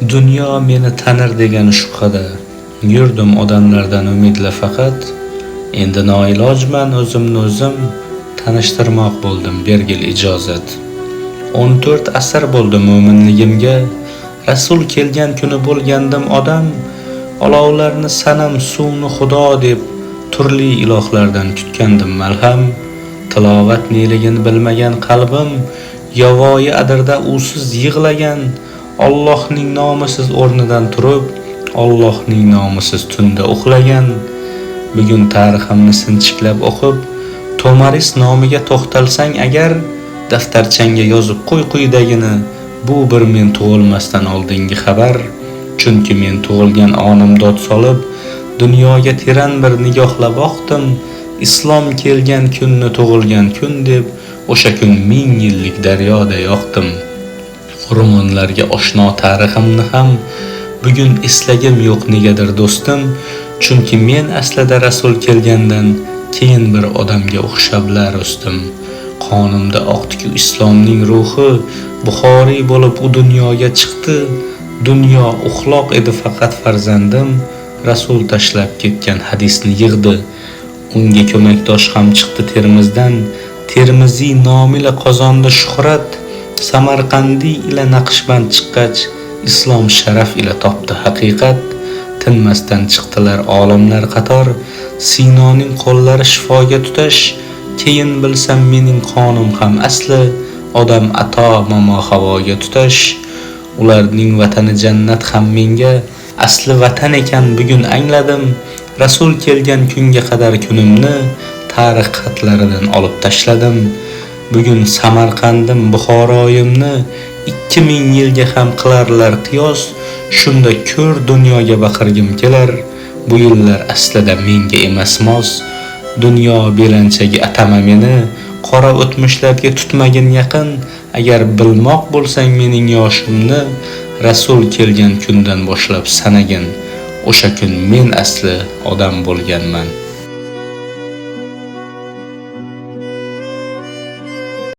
Dunyo meni tanir degan shubhada yurdim odamlardan umidla faqat. Endi noilojman o'zimni o'zim tanishtirmoq bo'ldim, bergil ijozat. 14 asr bo'ldi mo'minligimga, Rasul kelgan kuni bo'lgandim odam. Olovlarni sanam, suvni xudo deb turli ilohlardan kutgandim malham. Tilovat neligini bilmagan qalbim yovvoyi adirda usiz yig'lagan. Allohning nomisiz o'rnidan turib, Allohning nomisiz tunda uxlagan. Bugun tariximni sinchiklab o'qib, Tomaris nomiga to'xtalsang agar, daftarchangga yozib qo'y quyidagini: bu bir men tug'ilmasdan oldingi xabar. Chunki men tug'ilgan onim dod solib, dunyoga teran bir nigohla boqdim. Islom kelgan kunni tug'ilgan kun deb, o'sha kun 1000 yillik daryoda yoqdim. Ro'monlarga oshno tariximni ham bugun eslagim yo'q negadir do'stim. Chunki men aslida Rasul kelgandan keyin bir odamga o'xshablar o'sdim. Qonimda oqdi-ku islomning ruhi, Buxoriy bo'lib u dunyoga chiqdi. Dunyo uxloq edi faqat farzandim, Rasul tashlab ketgan hadisni yig'di. Unga ko'makdosh ham chiqdi Termizdan, Termiziy nomila qozonda shuhrat. Samarqandiy ila Naqshband chiqqach, islom sharaf ila topdi haqiqat. Tinmasdan chiqdilar olimlar qator, Sinoning qo'llari shifoga tutash. Keyin bilsam mening qonim ham asli, odam ato momo havoga tutash. Ularning vatani jannat ham menga asli vatan ekan bugun angladim. Rasul kelgan kunga qadar kunimni tarix xatlaridan olib tashladim. Bugun Samarqandim, Buxoroyimni 2000 yilga ham qilarlar qiyos. Shunda ko'r dunyoga baqirgim kelar, bu yillar aslida menga emas mos. Dunyo belanchagi atama meni, qora o'tmishlarga tutmagin yaqin. Agar bilmoq bo'lsang mening yoshimni, Rasul kelgan kundan boshlab sanagin. O'sha kun men asli odam bo'lganman.